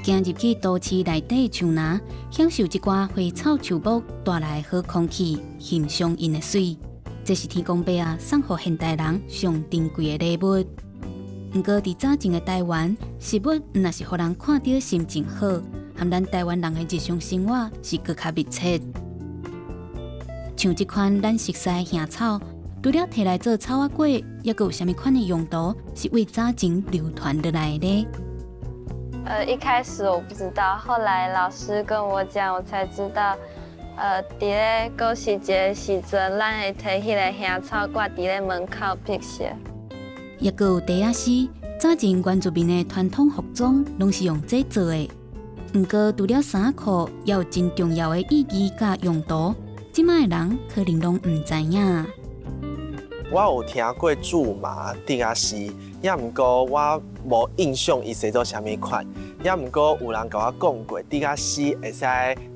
行入去都市内底树林，享受一寡花草树木带来好空气，欣赏因的水。这是天公伯啊送予现代人上珍贵的礼物。不过，伫早前的台湾，食物若是互人看到心情好，和咱台湾人的日常生活是更加密切。像这款咱熟悉的香草，除了摕来做草仔粿，还有啥物款的用途是为早前流传下来的？一开始我不知道，后来老师跟我讲，我才知道。伫咧过时节时阵，咱会摕迄个香草挂伫咧门口辟邪。也有茶仔丝，早前原住民的传统服装拢是用这做的。不过，除了衫裤，也有真重要的意义甲用途，即摆的人可能拢唔知影。我有听过苎麻茶仔丝，也毋过我无印象伊是做啥物款。也毋过有人甲我讲过，茶仔丝会使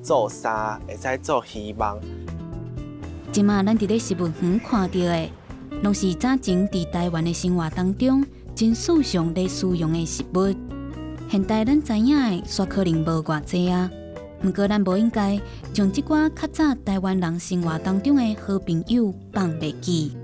做衫，会使做希望。即马咱伫咧食物园看到的，拢是早前伫台湾的生活当中真时常咧使用的食物。现代咱知影的，煞可能无偌济啊。毋过咱无应该将即寡较早台湾人生活当中的好朋友放袂记。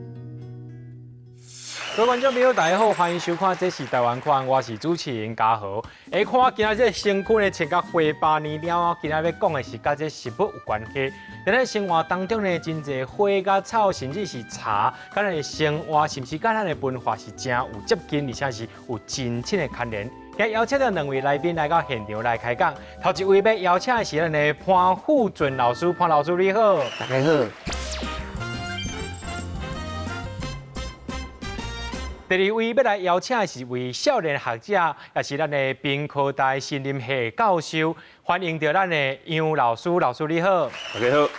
各位观众朋友，大家好，欢迎收看《这是台湾看》，我是主持人嘉豪。下看今仔这身躯呢，穿甲花8年了，今仔要讲的是甲这食物有关系。在咱生活当中呢，真侪花甲草，甚至是茶，甲咱的生活，甚至甲咱的文化是真有接近，而且是有真切的牵连。今邀请到2位来宾来到现场来开讲。头一位要邀请的是咱的潘富俊老师，潘老师你好。大家好。第二位要来邀请的是位少年学者，也是咱的屏科大森林系教授，欢迎到咱的杨老师，老师你好。大家好。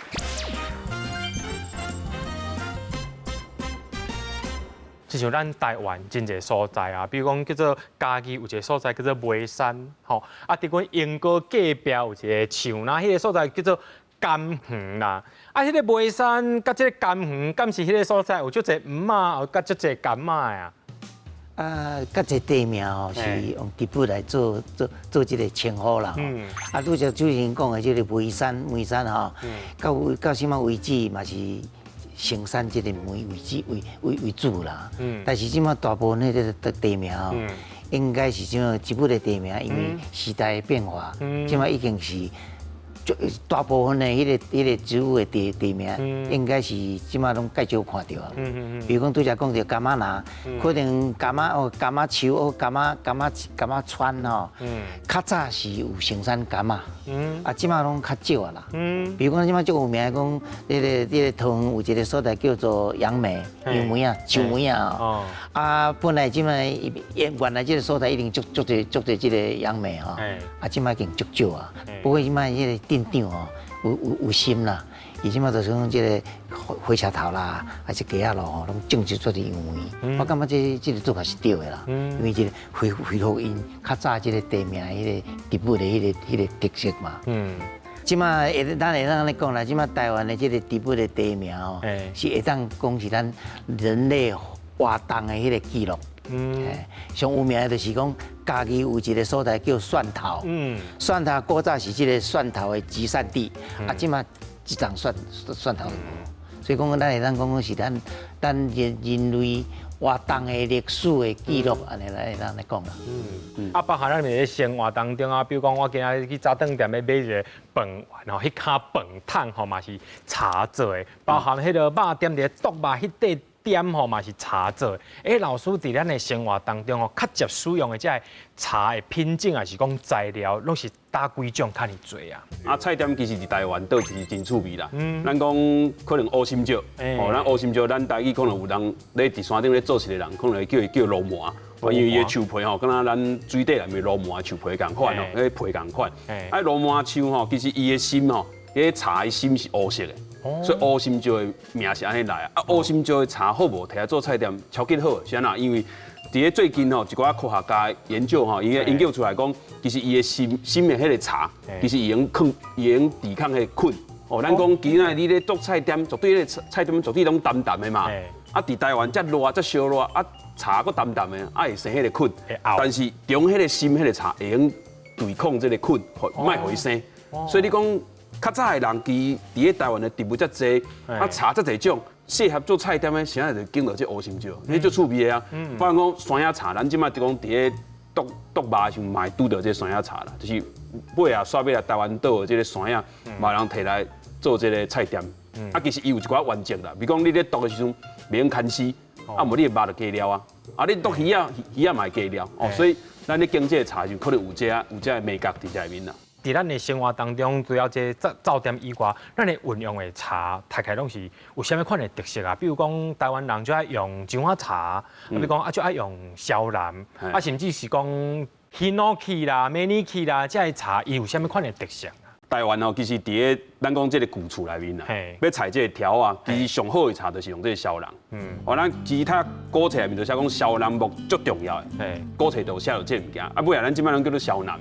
就像咱台湾真侪所在啊，比如讲叫做嘉义有一个所在叫做梅山，吼啊，伫阮英国隔壁有一个树那迄个所在叫做甘园啦。啊，迄个梅山甲即个甘园，敢是迄个所在有足侪鱼啊，有甲足侪甘啊呀？较侪地名吼是用地补来做这个称呼啦。啊，拄则主持人讲的这个梅山吼，到什么为止嘛是成山这个为主啦。但是即马大部分迄个地名吼，应该是即马基本的地名，因为时代的变化，即马已经是。大部分的迄个植物的地名，应该是即马拢介少看到啊。比如讲，拄则讲到柑仔拿，可能柑仔树、柑仔川吼，较早是有成山柑仔，啊，即马拢较少啊啦。比如讲，即马最有名讲，迄个桃园有一个所在叫做杨梅、杨梅啊、树梅啊。啊，本来即马原来这个所在一定足侪这个杨梅吼，啊，即马已经足少啊。不过即马迄个店长哦，有心啦，伊即马就是讲即个火车头啦，还是鸡仔路吼，拢种植出的杨梅。我感觉这个做法是对的啦，因为这个恢复因较早这个地名迄个地物的迄个特色嘛。即马咱会当咧讲啦，即马台湾的这个地物的地名哦，是会当讲是咱人类活动的迄个记录。上有名的就是讲，嘉义有一个所在叫蒜头，蒜头古早是这个蒜头的集散地，啊，即马一丛蒜头，所以讲咱会当讲是咱人类活动的历史的记录，安尼来讲啦。啊，包含咱的生活当中啊，比如讲我今仔去早顿店要买一个饭碗吼，迄卡饭桶吼嘛是茶做的，包含迄个肉店的剁肉迄块。点吼嘛是茶做的，老师伫咱的生活当中吼，较接使用的这茶的品种，还是讲材料，拢是打几种较尔多啊？啊，菜店其实伫台湾倒是真趣味啦。咱讲可能乌心椒，咱乌心椒，咱台语可能有人咧伫山顶咧做事的人，可能会叫罗麻，因为伊的树皮吼，敢若咱水底内面罗麻树皮共款哦，迄皮共款。啊，罗麻树吼，其实伊的心吼，迄茶的心是乌色的。所以乌心椒的名是安尼来啊！乌心椒的茶好无？摕来做菜店超级好，是安那？因为伫咧最近吼，一寡科学家研究吼，伊研究出来讲，其实伊的心的迄个茶，其实伊用抵抗迄个菌。哦，咱讲今仔你咧做菜店，绝对迄个菜店绝对拢淡淡的嘛。啊，伫台湾遮热遮烧热，啊茶搁淡淡的，啊会生迄个菌。但是中迄个心迄个茶会用对抗这个菌，卖互伊生。所以你讲较早的人，伫咧台湾的植物遮济，啊茶遮济种，适合做菜店的，现在就经到这乌心椒，迄足趣味的啊。反正讲山野茶，咱即摆就讲伫咧毒麻时候，嘛会拄到这山野茶啦，就是尾啊刷尾来台湾岛的这个山野，嘛人摕来做这个菜店。啊，其实伊有一寡原则啦，比如讲你咧毒的时阵，袂用砍丝，啊，无你的肉就加料啊，啊，你毒鱼啊嘛会加料哦，所以咱咧经这个茶就可能有这个美感伫这里面啦。在咱的生活当中，除了这灶店以外，咱的运用的茶，大概拢是有啥物款的特色啊？比如讲，台湾人就爱用姜花茶，比如讲就爱用小蓝，甚至是讲 Hinoki 啦、Maniki 啦，这些茶伊有啥物款的特色？台湾其实伫咧咱讲这个古厝内面啦，要采这个条啊，其实上好的茶就是用这个小人。咱其他古册内面就写讲小人木足重要的，古册就写到这物件。啊，尾啊，咱即摆拢叫做小南，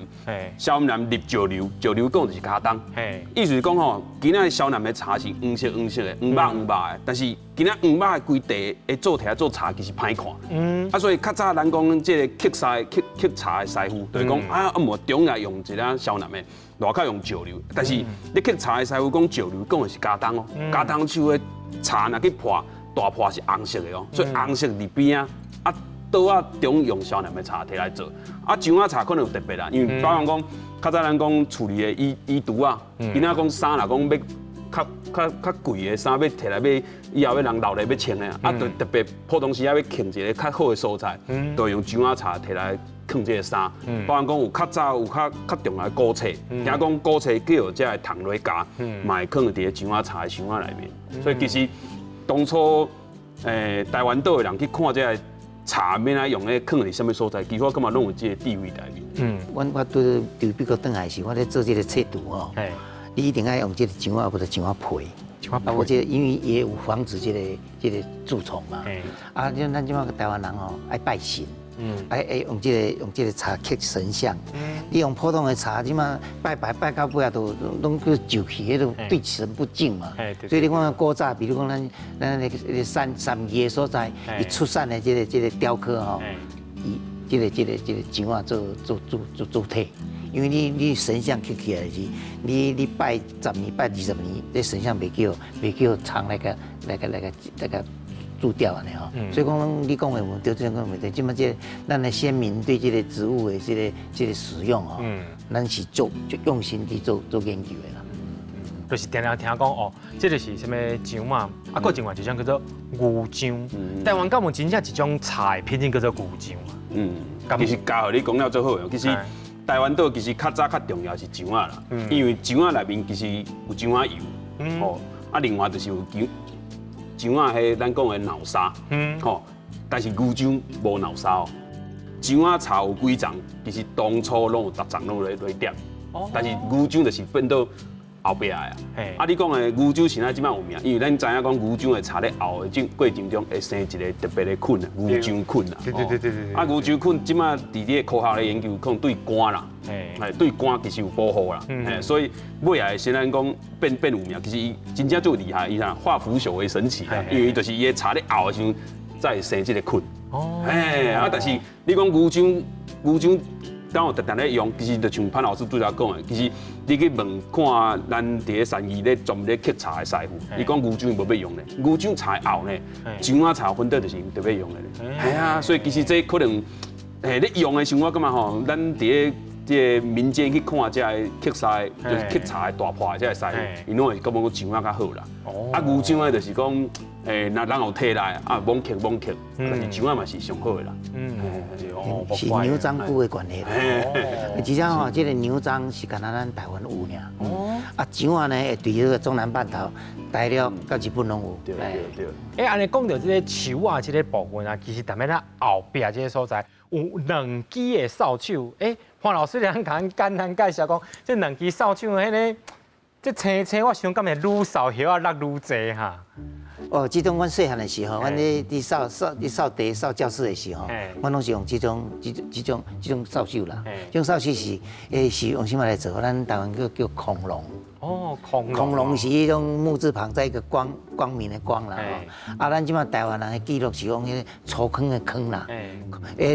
小南入石榴，石榴讲就是卡当。意思是讲吼，今仔小南的茶是黄色的，黄肉的，但是今仔黄肉的规地会做起来做茶其实歹看。啊，所以较早咱讲这个刻茶的师傅，就是讲啊，无中来用一个小南的。外口用石榴，但是你刻茶的师傅讲石榴讲的是加冬哦，加冬树的茶若去破大破是红色的哦，所以红色里边啊刀啊中用小南的茶摕来做，啊姜仔茶可能有特别啦，因为比方讲较早咱讲处理的衣毒啊，今仔讲衫啦讲要较贵的衫要摕来要以后要人留来要穿的啊，就特别普通时啊要拣一个较好的素材，就用姜仔茶摕来。放这个衫，包含讲有较早有较重要的古册，听讲古册叫有这个糖类加，嘛会放伫个姜仔茶的箱仔内面。所以其实当初台湾岛的人去看这个茶免来用咧，放伫什么所在，其实我感觉拢有这个地位在面。我对美国倒来时，我咧做这个测度哦，你一定要用这个姜仔或者姜仔皮。我觉得因为也有防止这个蛀虫嘛。啊，就咱即马台湾人哦，爱拜神。用这个茶刻神像。你用普通的茶，即马拜到尾啊，都拢去就去，迄种对神不敬嘛。所以你看古早，比如讲咱那个山野所在，伊出产的这个雕刻吼，以这个姜啊做主体。因为你神像刻起来是，你拜10年、拜20年，这神像袂叫长那个蛀掉安尼吼，所以讲你讲的问题，这讲问题，即马这咱的先民对这个植物的这个使用哦，咱是就用心去做研究的啦。就是常常听讲哦，这就是什么姜嘛，啊，搁另外一种叫做牛姜。台湾敢有真正一种茶的品种叫做牛姜啊？其实加互你讲了最好用，其实台湾岛其实较早较重要是姜啊啦，因为姜啊内面其实有姜啊油，哦，啊另外就是有姜啊，迄咱讲的脑沙，吼，但是牛姜无脑沙哦。姜啊茶有几丛，其实当初拢有10丛拢来点，但是牛姜就是变到后壁的啊。啊，你讲的牛姜现在即摆有名，因为咱知影讲牛姜的茶咧熬的过程中会生一个特别的菌啊，牛姜菌啊。对。啊，牛姜菌即摆伫你科学咧研究，可能对肝啦，对肝其实有保护啦。所以尾来现在讲变有名，其实伊真正最厉害，伊啥化腐朽为神奇啊，因为就是伊的茶咧熬的时候才会生这个菌。但是你讲牛姜。当我特定咧用，其实就像潘老师拄则讲的，其实你去问看咱伫咧产业咧专门咧刻茶的师傅，伊讲牛姜无要用咧，牛姜茶熬咧，姜仔茶粉底就是特别用的咧。系啊，所以其实这可能你用的时候，我感觉吼，咱伫咧这民间去看这刻师，就是刻茶的大破的这师傅，因拢会感觉讲姜仔较好啦。啊，牛姜的就是讲。那人有摕来啊，猛刻，但是姜仔嘛是上好的啦。是牛樟菇的关系啦。其实吼，这个牛樟是干咱台湾有尔。啊，姜仔呢会对这个中南半岛、大陆到日本拢有。对。安尼讲到这个树啊，这个部分啊，其实踮咧咱后壁这个所在有2支的扫帚。潘老师，咱简单介绍讲，这2支扫帚，迄个这青，我想感觉愈扫叶啊落愈济哈。这种阮细汉的时候，阮咧扫地、扫教室的时候，阮拢是用这种扫帚啦。这种扫帚是用什么来做？咱台湾叫恐龙。哦，恐龙是迄种木字旁在一个光明的光啦。啊，咱即马台湾人的记录是讲迄个粗坑的坑啦。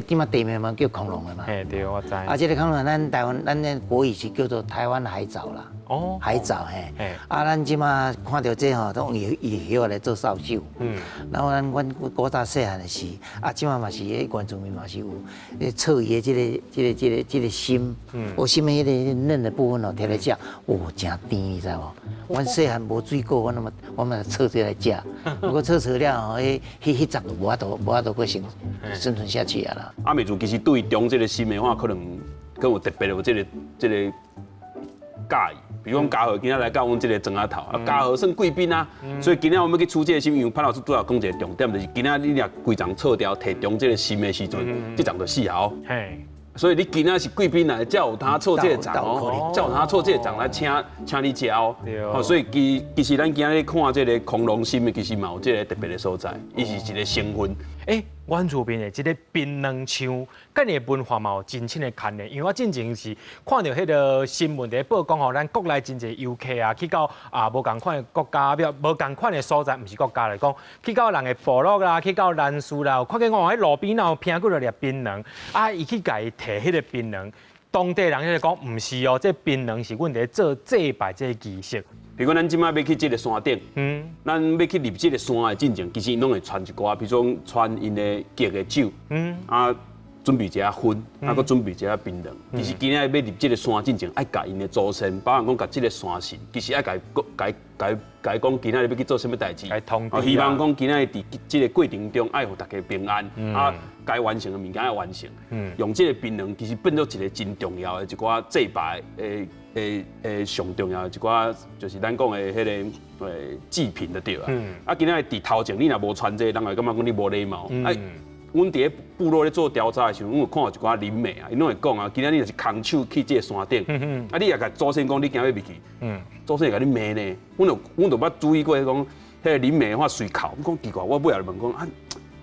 即马地名嘛叫恐龙的嘛。对，我知。啊，这个恐龙咱台湾咱的国语是叫做台湾海藻啦。哦，海藻嘿。啊，咱即马看到这吼，都用叶来做扫帚。然后阮古早细汉的时，啊，即马嘛是原住民嘛是有测伊的这个心，我心的迄个嫩的部分哦，摕来食，哦，真甜，你知无？阮细汉无水果，我嘛测这来食，不过测了吼，迄集无法度过生存下去啊啦。阿美族其实对中这个心的话，可能更有特别有这个介意。比如讲嘉禾今仔来到阮这个庄仔头，啊嘉禾算贵宾啊，所以今仔我们去出这个心，因为潘老师拄仔讲一个重点，就是今仔你若规丛错掉，摕中这个心的时阵，这丛就死啊！所以你今仔是贵宾来，才有他错这个丛哦，才有他错这个丛来请你食哦。所以其实咱今仔看这个恐龙心的，其实嘛有这个特别的所在，伊是一个成分。原住民的这个槟榔树，跟你的文化嘛有真正的牵连。因为我之前是看到迄个新闻在报讲吼，咱国内真侪游客啊，去到无共款的国家，无共款的所在，毋是国家来讲，去到人的部落啦，去到兰屿啦，看见我喺路边有偏过来粒槟榔，啊，伊去家己摕迄个槟榔，当地人咧讲毋是哦，这槟榔是阮伫做祭拜这个仪式。比如讲，咱即摆要去这个山顶，咱要去入这个山的进前，其实因拢会传一寡，比如说传因的结的酒，啊，准备一下薰，啊，搁准备一下槟榔。其实今仔要入这个山进前，爱甲因的祖先，包含讲甲这个山神，其实爱甲讲今仔要去做什么代志，希望讲今仔伫这个过程中爱互大家平安，啊，该完成的物件要完成。用这个槟榔，其实变做一个真重要的一寡祭拜上重要的一寡，就是咱讲的迄个祭品就对啊。啊，今仔伫头前你若无传这个，人会感觉讲你无礼貌。阮伫咧部落咧做调查的时候，阮有看到一寡灵媒啊，因拢会讲啊，今仔日就是空手去这个山顶，啊，你也甲祖先讲你今日要去，祖先会甲你骂呢。阮就捌注意过讲，迄个灵媒话随哭，我讲奇怪，我尾仔问讲啊，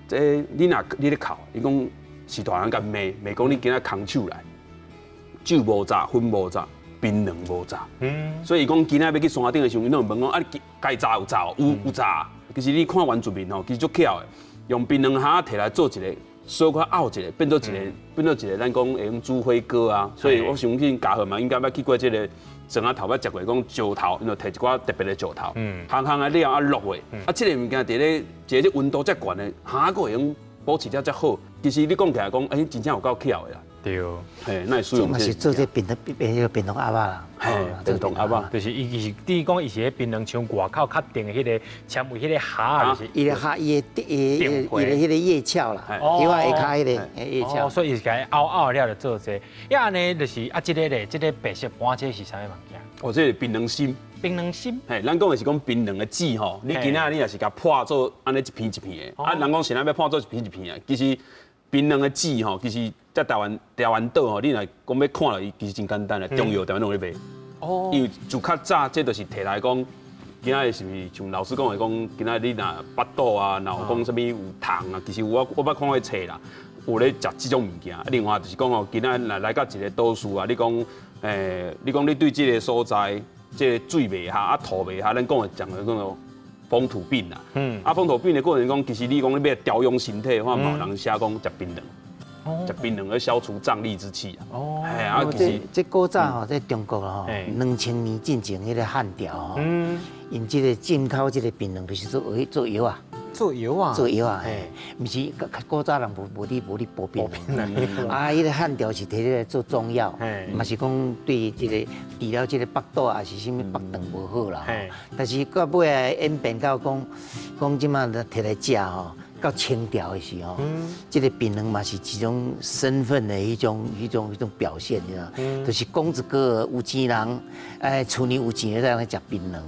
这你咧哭，伊讲是大人甲骂讲你今仔空手来，酒无炸，薰无炸，槟榔无炸，所以伊讲今仔要去山顶的时候，伊拢问讲啊，该炸有炸有炸，其实你看原住民吼，其实足巧的。用槟榔虾摕来做一个，小可拗一个，变做一个，咱讲会用煮火锅啊。所以我相信嘉禾嘛，应该捌去过这个庄仔头，捌食过讲石头，因为摕一寡特别的石头，行啊了啊落的。啊，这个物件伫咧，一个温度遮悬的，虾个会用保持遮好。其实你讲起来讲，真正有够巧的啦。对，那使用这嘛是做这槟榔鸭仔啦，槟榔鸭仔，就是伊是，比如讲伊是迄槟榔像外口较定的迄个纤维，迄个虾就是。伊个虾，伊的迄个叶鞘啦，伊话下骹迄个叶鞘。所以伊是甲凹了就做这，呀安尼就是啊，这个咧，这个白色盘这是啥物物件？这个槟榔心。槟榔心，咱讲的是讲槟榔的籽吼，你今仔你也是甲破做安尼一片一片的，人讲现在要破做一片一片的，其实槟榔的籽吼，其实在台湾岛吼，你若讲要看落伊，其实真简单的，中药台湾拢咧卖。因为自较早，这就是摕来讲，今仔是毋是像老师讲的讲，今仔你若巴肚啊，然后讲什么有糖啊，其实我捌看过册啦，有咧食这种物件。另外就是讲哦，今仔来到一个都市啊，你讲你对这个所在。这水袂下，啊土袂下，咱讲的讲的讲风土病啦。风土病的过程中，其实你讲你要调养身体的话，某人写讲食槟榔，食槟榔要消除瘴疠之气啊。其实这古早吼，在中国吼，2000年进前迄个汉朝吼，因这个进口这个槟榔就是做药啊。做药啊，毋是古早人无咧补槟榔，啊，迄个汉朝是摕来做中药，嘛是讲对这个治疗这个腹肚啊是啥物腹肠无好啦。但是到尾啊演变到讲即马摕来食吼，到清朝的时候，这个槟榔嘛是一种身份的一种表现，你知道？就是公子哥儿有钱人，厝里有钱的才能食槟榔。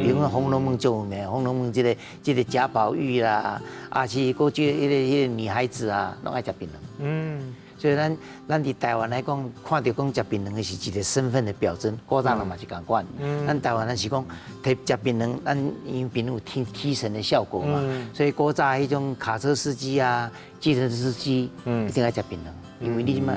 比如讲《红楼梦》就有名，《红楼梦》这个贾宝玉啦，啊是过去迄个女孩子啊，拢爱食槟榔。所以咱伫台湾来讲，看到讲食槟榔的是一个身份的表征，古早人嘛是共款。咱台湾人是讲摕食槟榔，咱因为槟榔有提神的效果嘛，所以古早迄种卡车司机啊、计程车司机一定爱食槟榔。因为你即马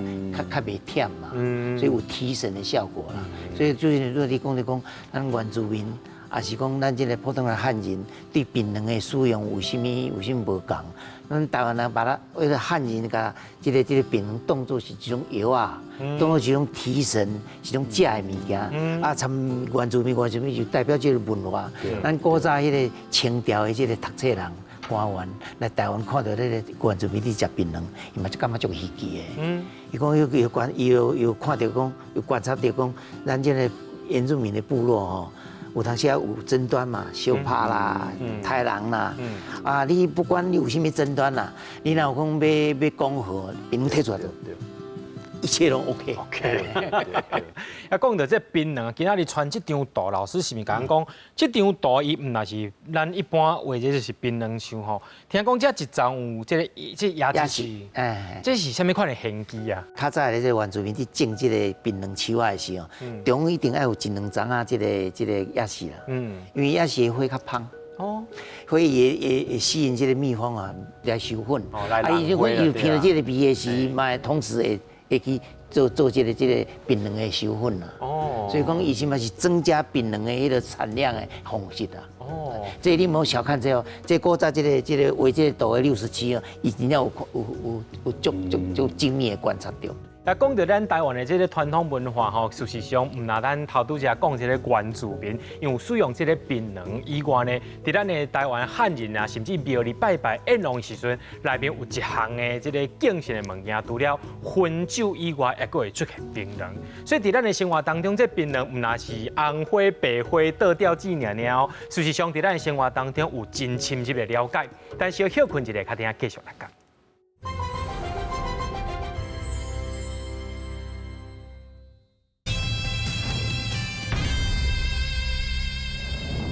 较袂忝嘛，所以有提神的效果啦。所以就是如果你讲，咱原住民，也是讲咱这个普通的汉人对槟榔的使用有啥物无共？咱台湾人把它为了汉人甲这个槟榔当作是一种药啊，当作是一种提神、是一种食的物件。啊，参原住民就代表这个文化。咱古早迄个清朝的这个读册人。官员来台湾看到那个原住民伫食槟榔，伊嘛就感觉足稀奇的。伊讲有看到讲，有观察到讲，咱这个原住民的部落吼，有当时有争端嘛，相拍啦、杀人啦。啊，你不管你有啥物争端啦，你若有讲要讲和，槟榔摕出来就。一切都 OK。啊，讲到这槟榔，今仔日穿这张图，老师是毋是甲咱讲，这张图伊毋那是咱一般话，这就是槟榔树吼。听讲这一丛有这椰子树，这是啥物款的玄机啊？较早咧，这原住民伫种这个槟榔树仔的时候，中一定要有一两丛啊，这个椰树啦。因为椰树的花较芳。所以也吸引这个蜜蜂啊来授粉。如果有听到这个味的时，嘛同时会去做这个槟榔的授粉啦。所以讲伊是嘛是增加槟榔的迄个产量的方式啊。这你莫小看这哦，这古早这个为这个图的67哦，伊真正有足精密的观察到。啊，讲到咱台湾的这个传统文化吼，事实上，唔那咱头拄则讲这个原住民，因为使用这个槟榔以外呢，伫咱的台湾汉人啊，甚至庙里拜拜宴龙时阵，内面有一项的这个敬神的物件，除了薰酒以外，还佫会出现槟榔。所以伫咱的生活当中，这槟榔唔那是红花、白花、倒吊子尔哦，事实上伫咱的生活当中有真深入的了解。但是要休困一下，较等下继续来讲。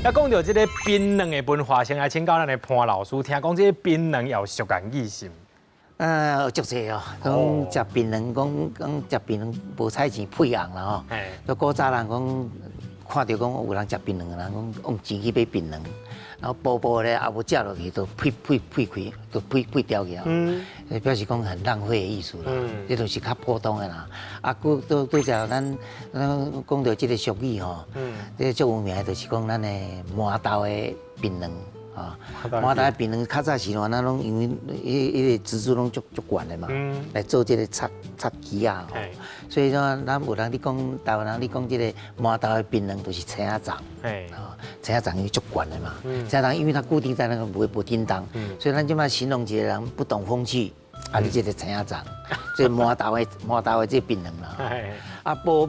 要讲到这个槟榔的文化，先来请教咱的潘老师。听讲这个槟榔要俗眼意心。足济哦，讲食槟榔，讲食槟榔无菜钱配红啦吼。就古早人讲看到讲有人食槟榔的人讲用钱去买槟榔，然后薄薄咧也无食落去，都配开，都配掉去啊。表示讲很浪费的意思啦。这都是较普通的啦。啊，都只咱讲到这个俗语吼，这最有名的就是讲咱的麻豆的槟榔。麻豆的槟榔较早时阵，咱拢因为迄个植株拢足悬的嘛，来做这个插旗啊。所以说，咱有人你讲台湾人，你讲这个麻豆的槟榔就是青仔长，青仔长因为足悬的嘛，青仔长因为它固定在那个不叮当，所以咱即摆形容一个人不懂风趣，啊，你这个青仔长，所以麻豆的这槟榔啦。啊，无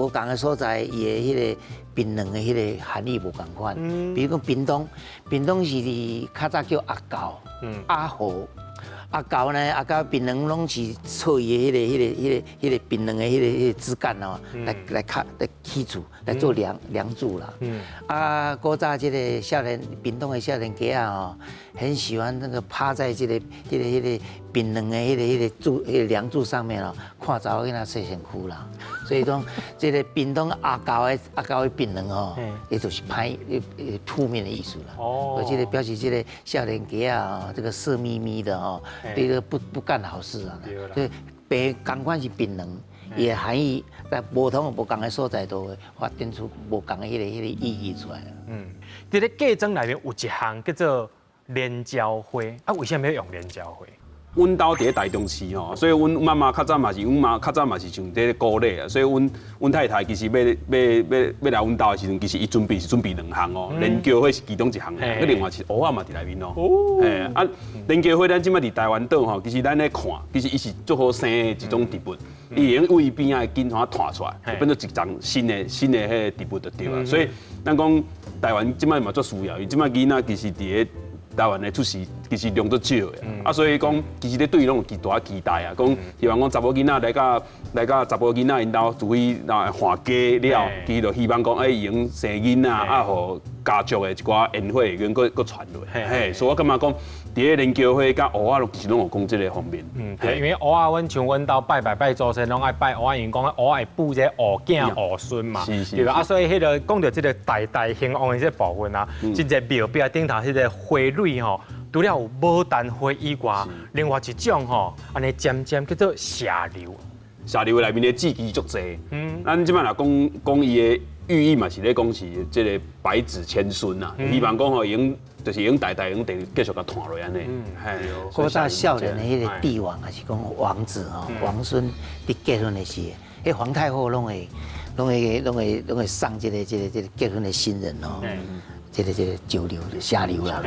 共的所在，伊的迄个槟榔的迄个含义无共款。比如讲屏东是较早叫阿狗、阿猴。阿狗呢，阿狗槟榔拢是错伊的迄个槟榔的迄个枝干哦，来起厝来做梁柱啦。啊，古早这个屏东的少年家啊哦，很喜欢那个趴在这个槟榔的迄个梁柱上面哦，看查某囡仔洗身躯啦。所以讲，这个屏东阿狗的槟榔哦，也就是歹负面的意思啦。我记得表示这个少年家啊，这个色眯眯的哦。这个不干好事啊！所以白同款是槟榔，伊的含义在无同的所在都会发展出无同的迄个意义出来。伫咧嫁妆内面有一项叫做莲椒花，啊，为什么要用莲椒花？阮兜伫台中市吼，所以阮妈妈较早嘛是，阮妈较早嘛是像这个鼓励啊，所以阮太太其实要来阮兜的时阵，其实伊准备两项哦，莲椒花是其中一项，另外是蚵仔嘛伫内面哦。莲椒花咱即摆伫台湾岛吼，其实咱咧看，其实伊是足好生的一种植物，伊会用为边仔紧团弹出来，变做一丛新的迄个植物就对啊。所以咱讲台湾即摆嘛足需要，伊即摆囡仔其实伫个台湾的出世其实量足少的，所以讲其实咧对伊拢有极大期待啊，讲希望讲查某囡仔来甲查某囡仔因兜除非换家了，其实就希望讲伊用生囡仔互家族的一寡烟火源佫传落，所以我感觉讲。伫个莲椒花甲蚵仔，其实拢有讲即个方面。对，因为蚵仔，像阮兜拜祖先，拢爱拜蚵仔，因讲蚵仔会补这蚵囝蚵孙嘛，对吧？所以迄个讲到即个代兴旺的这部分啊，真个庙壁顶头迄个花蕊吼，除了有牡丹花以外，另外一种吼，安尼尖尖叫做射流。射流内面的字迹足济，咱即摆若讲伊的寓意嘛是咧讲是即个百子千孙呐，希望讲吼用就是用代用继续甲传落安尼。古早少年的迄个帝王还是讲王子吼，王孙伫结婚的时，迄皇太后拢会送这个结婚的新人哦。这个酒流下流啦，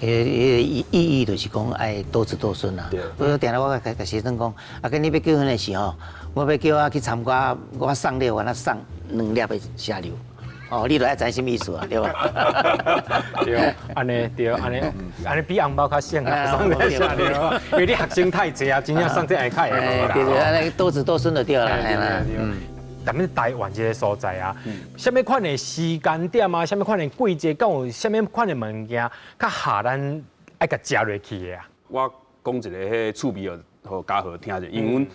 意义就是讲爱多子多孙啦。我定下我甲学生讲，啊，跟你要结婚的时候，我要叫我去参加，我送礼，我那送2粒的下流。哦，你都爱知什么意思啊？对吧？对，安尼对，安尼比红包较省啊，送礼下流，因为你学生太济啊，真正送这下较会。对，安尼多子多孙就对啦，咱们台湾这个所在啊，什么款的时间点啊，什么款的季节，跟有什么款的物件，较下咱爱甲食落去的啊。我讲一个迄趣味互家豪听者，因为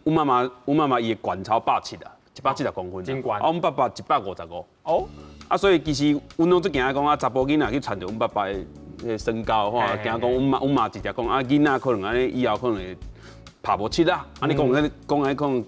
阮妈妈伊的悬超170啊，170公分，真悬。啊，阮爸爸155。哦。啊，所以其实阮拢最惊讲啊，查甫囡仔去缠着阮爸爸的身高，吼，惊讲阮妈直接讲啊，囡仔可能安尼以后可能会。爬无切啊！安尼讲安尼可能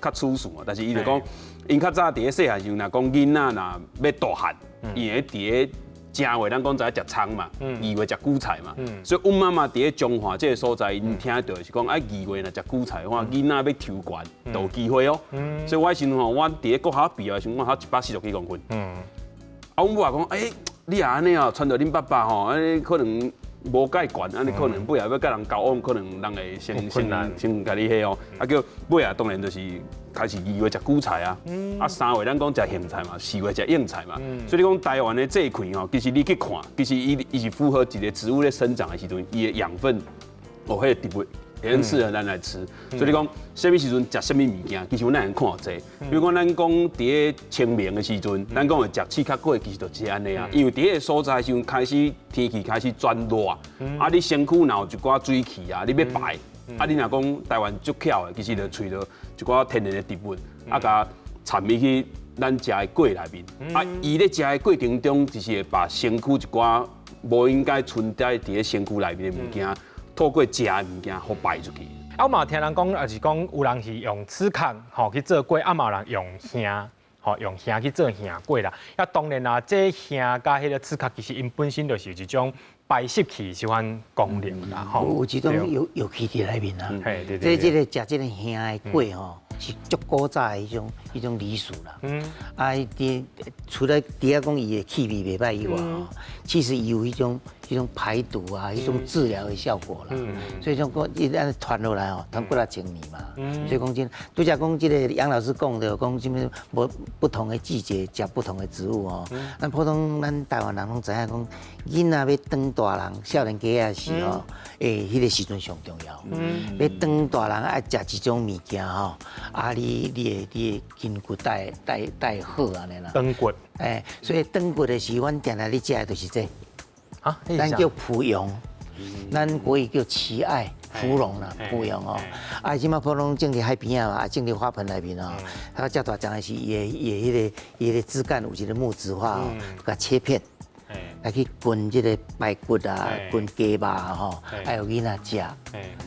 较粗俗啊，但是伊就讲，因较早伫咧细汉时，若讲囡仔若要大汉，伊会伫咧正月，咱讲在食葱嘛，2月食韭菜嘛，所以阮妈妈伫咧中华这个所在，因听到是讲啊2月若食韭菜，话囡仔要抽悬，都有机会哦。所以我时阵吼，我伫咧国校毕业时，我考140几公分。啊，阮母也讲，你也安尼哦，穿着恁爸爸吼，安尼可能。无介悬，安尼可能尾下要甲人交往，可能人会先甲你迄哦。啊叫尾下当然就是开始2月食韭菜啊，啊3月咱讲食咸菜嘛，4月食硬菜嘛。所以你讲台湾的这一块吼，其实你去看，其实伊是符合一个植物咧生长的时阵，伊的养分哦，迄个植物。很适合咱来吃，所以你讲什么时阵食什么物件，其实咱能看者。比如讲咱讲伫咧清明的时阵，咱讲会食刺壳粿，其实就是安尼啊。因为伫个所在时阵开始天气开始转热，啊你身躯若有一寡水气啊，你要排，啊你若讲台湾足巧的，其实就找到一寡天然的植物，啊甲掺入去咱食的粿内面，啊伊咧食的过程中，就是会把身躯一寡无应该存在伫咧身躯内面的物件。透过食的物件，好排出去。啊，我嘛听人讲，也是讲有人是用刺壳吼去做粿，啊嘛有人用虾，吼用虾去做虾粿啦。啊，当然啦，这虾甲迄个刺壳其实因本身就是一种排湿气相关功能啦，吼。有一种有气伫内面啦。对。这个食这个虾的粿吼，是足古早的一种礼俗啦。啊，除了底下讲伊的气味袂歹以外吼，其实伊有一种排毒啊，一种治疗的效果啦。所以讲一旦传落来哦，传过来10年嘛。所以讲真，拄则讲这个杨老师讲的，讲什么不同的季节食不同的植物哦。咱普通咱台湾人拢知影讲，囡仔要当大人，少年家的时候，迄个时阵上重要。要当大人爱食一种物件吼，啊你的筋骨带好安尼啦。长骨。所以长骨的时，阮定定咧食的就是这。啊，咱叫蒲蓉，咱国语叫蕲艾、芙蓉啦，蒲蓉哦。啊，即马蒲蓉种伫海边啊嘛，种伫花盆内面哦。它较大张的是伊的枝干有一个木质化哦，甲切片，来去滚这个排骨啊，滚鸡肉吼，还有囡仔食，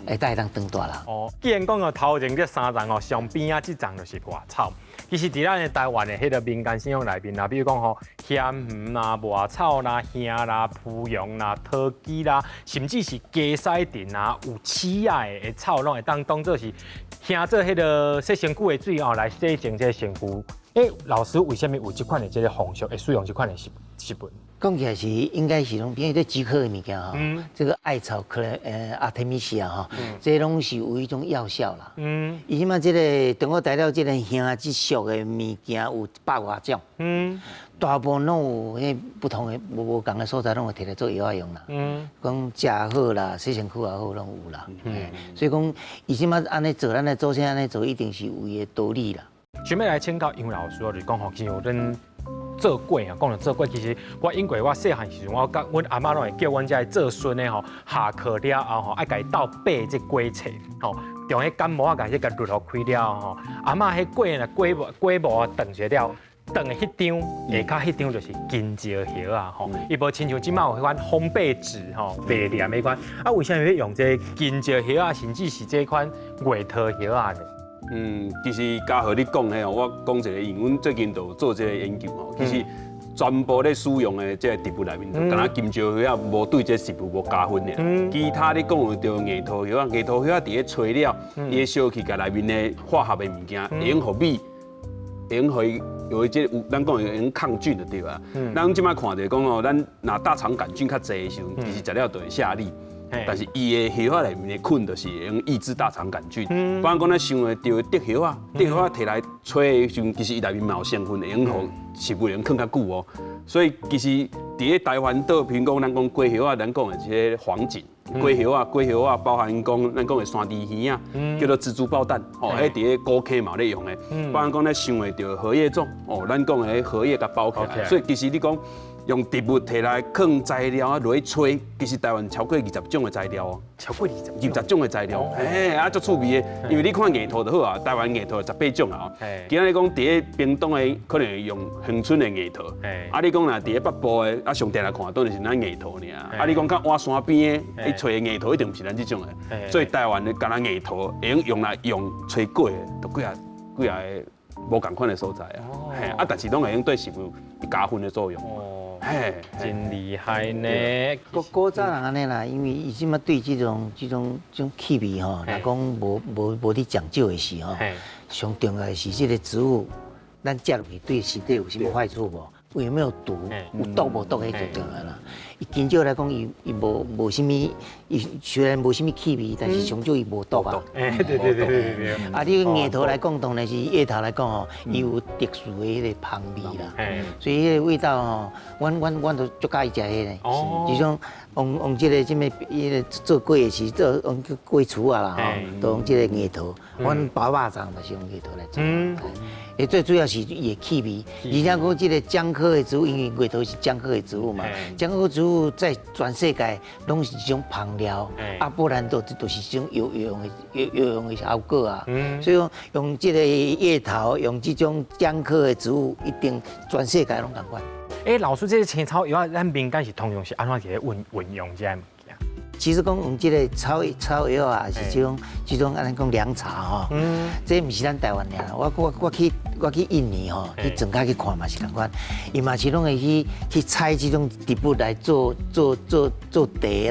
会带当当大人。哦，既然讲到头前这3种哦，上边啊这种就是外草。其实伫咱的台湾的迄个民间信仰内面啦，比如讲吼咸鱼啦、外草啦、虾啦、蒲蓉啦、桃枝啦，甚至是鸡屎藤啊，有刺爱的草，拢会当做是行做迄个洗身躯的水哦，来洗净这个身躯。老师为什么有这款的这个方式会使用这款的食物？讲起来是应该是拢，比如这菊科的物件哈，这个艾草科阿提米西亚哈，这拢是有一种药效啦。伊即马这个中国大陆这个香即属的物件有100多种。大部分拢有迄不同的无同的所在，拢会摕来做药啊用啦。讲食好啦，洗身躯也好，拢有啦。所以讲，伊即马安尼做，咱的祖先安尼做，一定是有伊的道理啦。想要来请教英文老师，就是讲吼，其实咱做粿啊，讲到做粿，其实我因为我细汉时阵，我甲阮阿妈拢会叫阮遮做孙的吼，下课了后吼，爱家斗掰这粿册吼，用迄感冒啊，家己甲滤落开了吼，阿妈迄粿呢，粿毛啊断绝了。长的迄张，下骹迄张就是金蕉叶啊，吼，伊无亲像即马有迄款烘焙纸吼，白黏迄款，啊，为什么要用这金蕉叶啊，甚至是这款月桃叶啊呢？其实嘉禾你讲的哦，我讲一个，因为阮最近就有做这个研究哦，其实全部咧使用的这个植物内面，就敢若金蕉叶啊，无对这植物无加分尔。其他你讲到叶桃叶啊，叶桃叶啊，伫咧吹了，伊烧去甲内面的化学的物件，会用互米，会用互伊有即有咱讲会用抗菌的对吧？咱即摆看着讲哦，咱若大肠杆菌较侪的时候，其实食了就会下痢。但是伊的叶仔里面的菌就是会用抑制大肠杆菌。比方讲咱想的到竹叶啊，竹叶摕来吹的时候，其实伊内面嘛有成分，会用互食物能放较久哦。所以其实伫咧台湾岛，譬如讲咱讲龟叶啊，咱讲的这些黄锦。龟叶啊，包含讲咱讲的山猪鱼啊，叫做蜘蛛爆弹，哦，迄伫咧高科嘛咧用的。比方讲咱想的到荷叶种，哦，咱讲的荷叶甲包起来。所以其实你讲。用植物摕来放材料啊，落去吹，其实台湾超过20种的材料哦，超过20种的材料，足趣味的。因为你看叶桃就好啊，台湾叶桃18种啊。今仔日讲伫咧屏东的可能会用恒春的叶桃，啊你讲若伫咧北部的啊上定来看，当然是咱叶桃尔。啊你讲较挖山边的，伊吹的叶桃一定毋是咱这种的。所以台湾的干那叶桃会用来吹果的，都几啊个无共款的所在啊。但是拢会用对食物加分的作用。嘿，真厉害呢！古早人安尼啦，因为伊即马对这种气味吼，若讲无你讲究的时吼，上重要的是这个植物，咱食落去对身体有什么坏处无？有没有毒？有毒无毒？迄就重要啦。伊金蕉来讲，伊无什么，伊虽然无什么气味，但是上少伊无毒啊。对。啊，你叶头来讲，当然是叶头来讲吼，伊有特殊的迄个香味啦。所以迄个味道吼，阮都足介意食迄个。就像用这个迄个做粿的时，做用粿厨啊啦吼，都用这个叶头。阮包肉粽嘛是用叶头来做。最主要是伊的气味，而且讲这个姜科的植物，因为叶头是姜科的植物嘛，姜科植物在全世界拢是一种香料，啊，不然都是一种有用的效果啊。所以讲用这个叶头，用这种姜科的植物，一定全世界拢同款。老师，这个青草药啊，咱民间是通用是安怎伫咧运用这物件？其实讲用这个草药啊，是这种安尼讲凉茶吼，这毋是咱台湾尔。我去印尼吼，去庄家去看嘛是共款，伊嘛是拢会去采这种植物来做茶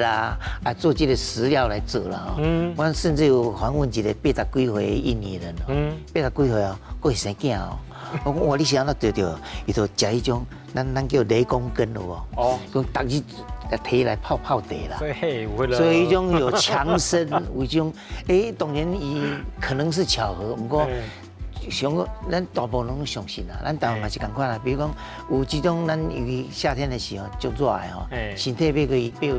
啦，啊做这个食料来做啦吼。我甚至有访问一个80几岁的印尼人哦，80几岁哦，佫会生囝哦。我讲哇，你是安怎对着？伊就食迄种咱叫雷公根有无？哦，讲逐日摕来泡茶啦。所以迄种有强身，有一种当然伊可能是巧合，不过。上个咱大部分拢相信啦，咱台湾嘛是共款啦。比如讲有这种咱由于夏天的时候足热的吼，身体要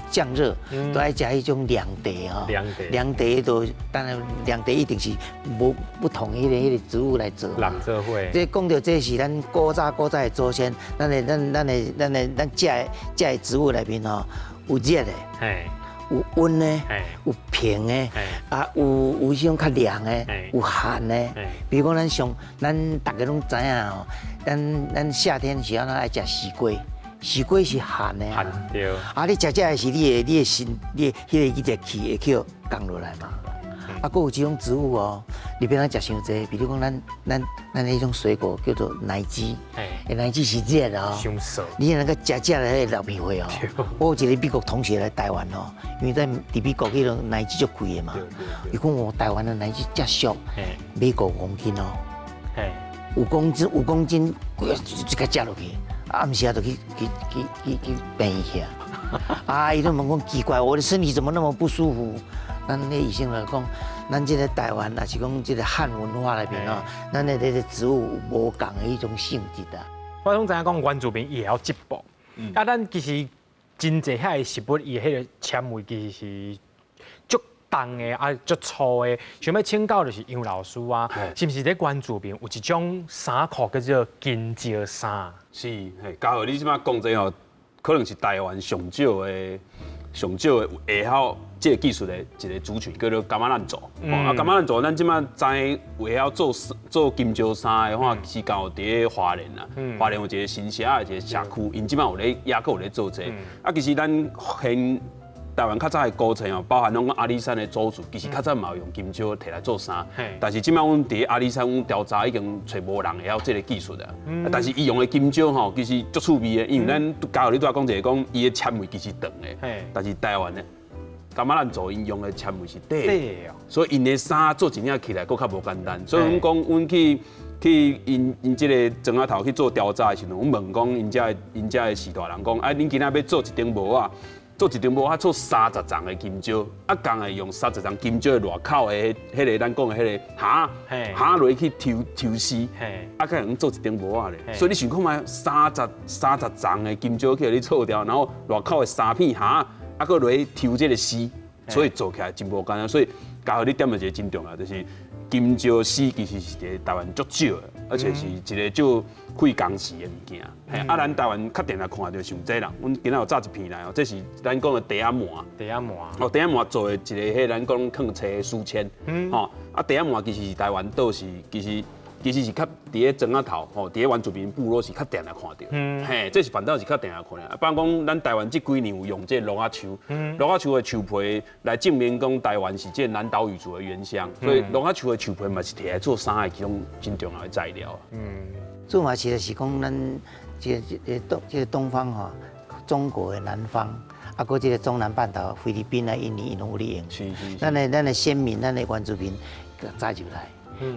降热，都爱食迄种凉茶吼。凉茶都当然凉茶一定是不同迄个植物来做。人做伙。这讲到这是咱古早的祖先，咱食的植物内面吼，有热的。有温的，有平的，啊有迄种较凉的，有寒的。比如讲，咱大家拢知影吼，咱夏天时候咱爱食西瓜，西瓜是寒的啊。对。啊，你食的是你的心，你迄个气会去降落来嘛。啊，佫有几种植物哦，你别咱食伤济，比如讲咱迄种水果叫做奶鸡，奶鸡是热的哦，你那个食的迄个老皮花哦。我有一个美国同学来台湾哦，因为在美国迄种奶鸡足贵的嘛，伊讲我台湾的奶鸡真俗，美国5公斤哦，5公斤，一个食落去，暗时啊就去病一下。啊，伊都问讲奇怪，我的身体怎么那么不舒服？咱咧医生来讲，咱这个台湾也是讲这个汉文化内面哦，咱的这个植物无共的一种性质啊。我拢知影讲原住民伊会晓织布，啊，咱其实真侪遐个食物，伊迄个纤维其实是足重的，啊，足粗的。想要请教就是杨老师啊，是不是在原住民有一种衫裤叫做金蕉衫？是，嘉禾，你即摆讲这吼，可能是台湾上少的上少的会晓这个技术的一个族群，叫做甘马兰族。啊，甘马兰族咱即摆知会晓做金蕉衫的话，是到伫花莲啦。花莲有一个新社的一个社区，因即摆有咧也佫有咧做这个。啊，其实咱现台湾较早的古镇哦，包含拢阿里山的祖厝，其实较早嘛有用金蕉摕来做衫。但是即摆阮伫阿里山，阮调查已经找无人会晓这个技术的。但是伊用的金蕉吼，其实足趣味的，因为咱刚好你拄仔讲一个讲，伊的纤维其实长的，但是台湾的甘马兰族因用的纤维是短的，所以因的衫做一领起来佫较无简单。所以阮讲，阮去因这个庄仔头去做调查的时候，阮问讲因遮的士大人讲，恁今仔要做一顶帽啊？做一顶帽，做30丛的金蕉，啊，共会用30丛金蕉的外口的迄个咱讲的迄个蛤落去抽丝，啊，才能做一顶帽啊咧。所以你想看卖30丛的金蕉去你做掉，然后外口的3片蛤，啊，搁落去抽这个丝，所以做起来真无简单。所以，刚好你点的一个真重要，就是金蕉丝其实是伫台湾足少的，而且是一个足费工时的物件。啊，咱台湾较定来看到上济人，阮今仔有炸一片来哦，这是咱讲的茶仔麻。茶仔麻。哦，茶仔麻做的一个迄咱讲藏册的书签。吼，啊，茶仔麻其实是台湾倒是其实是较伫咧庄仔头，吼，伫咧原住民部落是较定来看到。嘿，这是反倒是较定来看的。啊，比方讲，咱台湾这几年有用这鹿仔树，鹿仔树的树皮来证明讲台湾是这南岛语族的原乡，所以鹿仔树的树皮嘛是摕来做衫的其中真重要的材料。做嘛其实是讲咱这个东方哈，中国的南方，啊，搁这个中南半岛、菲律宾啊、印尼拢有咧用。是。咱的先民、咱的原住民早入来。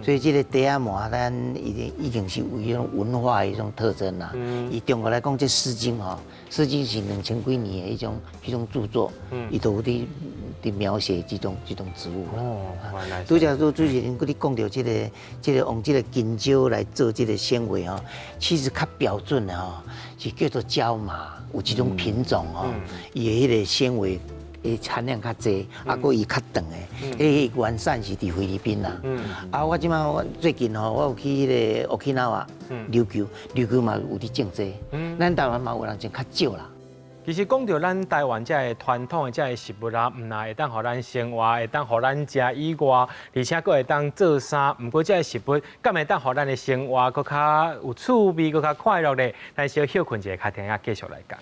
所以这个茶仔麻，咱已经是有一种文化的一种特征啦。以中国来讲，这《诗经》哈，《诗经》是2000几年的一种著作，伊都有伫描写这种植物。原来。拄则主持人，你讲到这个用这个金蕉来做这个纤维哈，其实较标准的哈，是叫做椒麻，有这种品种哈，伊的迄个纤维。含量较济，啊，佮伊较长的，迄原产是伫菲律宾啦。啊，我即摆最近吼，我有去迄个 Okinawa 琉球嘛有伫种这，咱台湾嘛有人种较少啦。其实讲到咱台湾这个传统的这个食物啊，唔但会当互咱生活，会当互咱食以外，而且佫会当做衫。不过这个食物，敢会当互咱的生活佫较有趣味，佫较快乐咧。咱小休困一下，开听下继续来讲。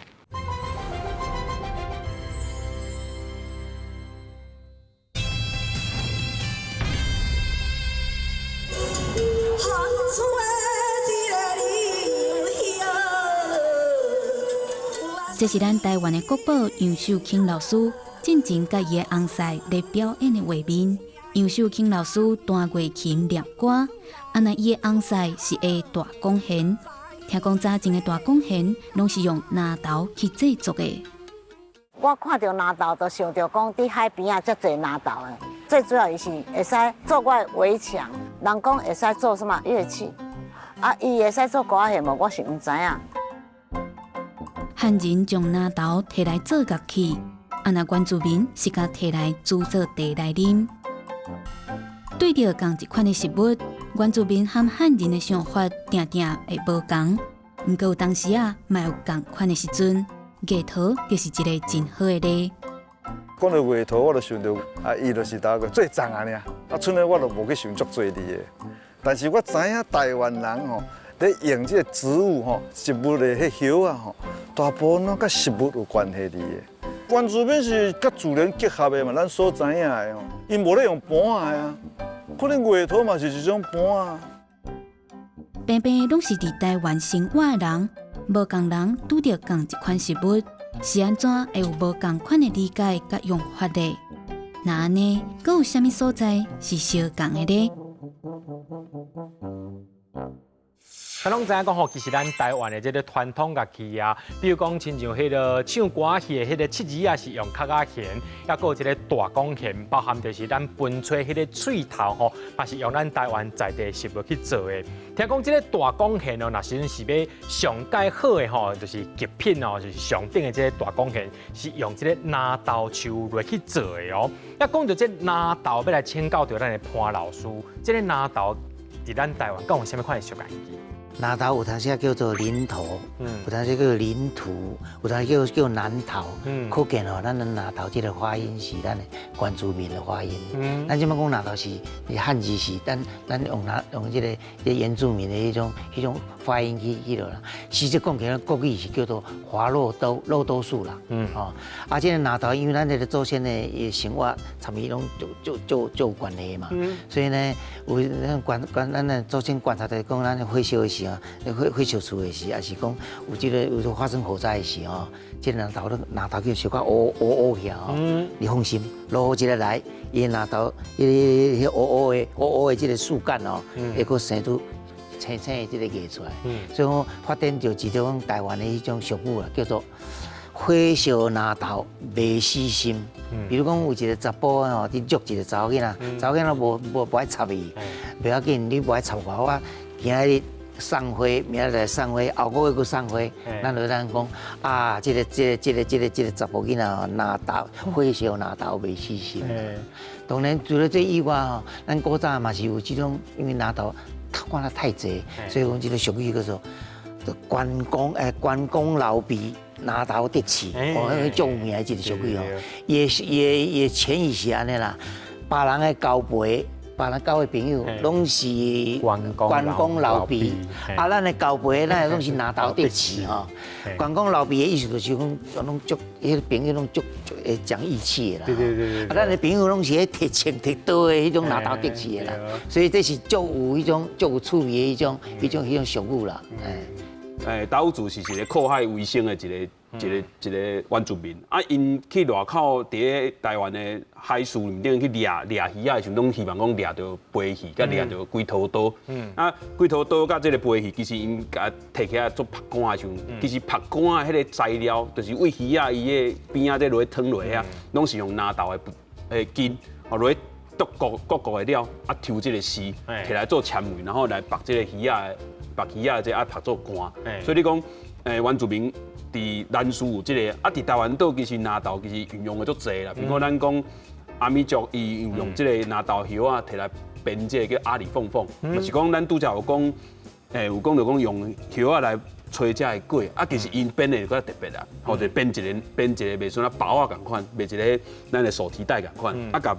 这是咱台湾的国宝杨秀卿老师进前甲伊的翁婿来表演的画面。杨秀卿老师弹乐琴念歌，那伊的翁婿是个大弓弦。听讲早前的大弓弦拢是用拿豆去制作的。我看到拿豆，就想到讲伫海边啊，遮侪拿豆的。最主要伊是会使做我围墙，人讲会使做什么乐器，啊，伊会使做歌仔戏无？我是唔知影。汉人将拿豆摕来做乐器，那原住民是甲摕来煮做茶来啉。对着同一款的食物，原住民和汉人的想法定定会无同。不过当时啊，嘛有同款的时阵，月桃就是一个真好的例。讲到月桃，我就想到啊，伊就是大概最重啊尔，啊，剩的我就无去想足多的。但是我知影台湾人吼，咧用这个植物吼，植物的迄叶啊吼。大部分拢甲食物有关系的。原住民是甲自然结合的嘛，咱所知影的哦。因无咧用盘的啊，可能月桃嘛是一种盘啊。平平拢是伫台湾生活的人，无共人拄着共一款食物，是安怎会有无共款的理解甲用法的？那安尼，阁有啥物所在是相共的呢？咱拢知影讲吼，其实咱台湾的这个传统乐器啊，比如讲亲像迄个唱歌戏的迄个七字啊，是用卡仔弦，也有一个大弓弦，包含就是咱分吹迄个喙头吼，嘛是用咱台湾在地食物去做的。听讲这个大弓弦哦，若是要上介好的吼，就是极品哦，就是上顶的这个大弓弦，是用这个拿豆树来去做的哦。要讲到这拿豆，要来请教到咱的潘老师，这个拿豆伫咱台湾，敢有啥物款的俗言语？拿头有当时叫做林头，有当时叫做林图，有当时叫南头。可见哦，咱的拿头这个发音是咱的原住民的发音。咱即摆讲拿头是汉字是咱用这个原住民的迄种发音去落啦。实际讲起来，国语是叫做华洛多数啦。啊，这个拿头因为咱这个祖先的生活差不多拢就有关系嘛。所以呢，有咱的祖先观察到讲，咱火烧的时候，火烧厝的时，也是讲有发生火灾的时候，这个拿头叫小可乌起哦。你放心，落雨一个来，伊拿头迄乌的这个树干哦，会阁生出青青的这个叶出来。所以讲发展就一种台湾的迄种俗语啦，叫做火烧拿头袂死心。比如讲有一个查甫哦，你约一个查某囡仔，查某囡仔无爱插伊，不要紧，你无爱插我，今日送花，明日来送花，后个月佫送花，咱讲啊，这个查甫囡仔拿头火烧拿头袂死心。当然除了这以外吼，咱古早嘛是有这种，因为拿头管得太济，所以讲这个俗语叫做关公老鼻。拿头得气，足有名的一个俗语哦。也前意是安尼啦，别人的交陪，别人交的朋友，拢是关公老鼻，啊，咱的交陪，咱拢是拿头得气吼。关公老鼻的意思就是讲，拢足，迄个朋友拢足会讲义气的啦。对。啊，咱的朋友拢是摕枪摕刀的迄种拿头得气的啦。所以这是足有一种足有趣味的一种俗语啦，岛主是一个靠海为生的一个原住民，啊，因去外口伫咧台湾的海事面顶去掠鱼仔的时候，拢希望讲掠到飞鱼，甲掠到龟头刀。啊，龟头刀甲这个飞鱼，其实因甲摕起来做拍竿的时候，其实拍竿的迄个材料，就是为鱼仔伊个边仔在落去汤落啊，拢是用拿豆的筋，落去割的料，啊，抽这个丝，摕来做纤维，然后来绑这个鱼仔。白鱼啊，这啊拍做干，所以你讲，原住民伫南苏有这个，啊，伫台湾岛其实拿豆其实运用的足济啦。比如讲咱讲阿美族伊用这个拿豆叶啊，摕来编这个叫阿里凤凤，就是讲咱拄则有讲，有讲就讲用叶啊来吹这个粿，啊，其实因编的佫较特别啦，或者编一个袂像啊包啊共款，袂一个咱的手提袋共款，啊，甲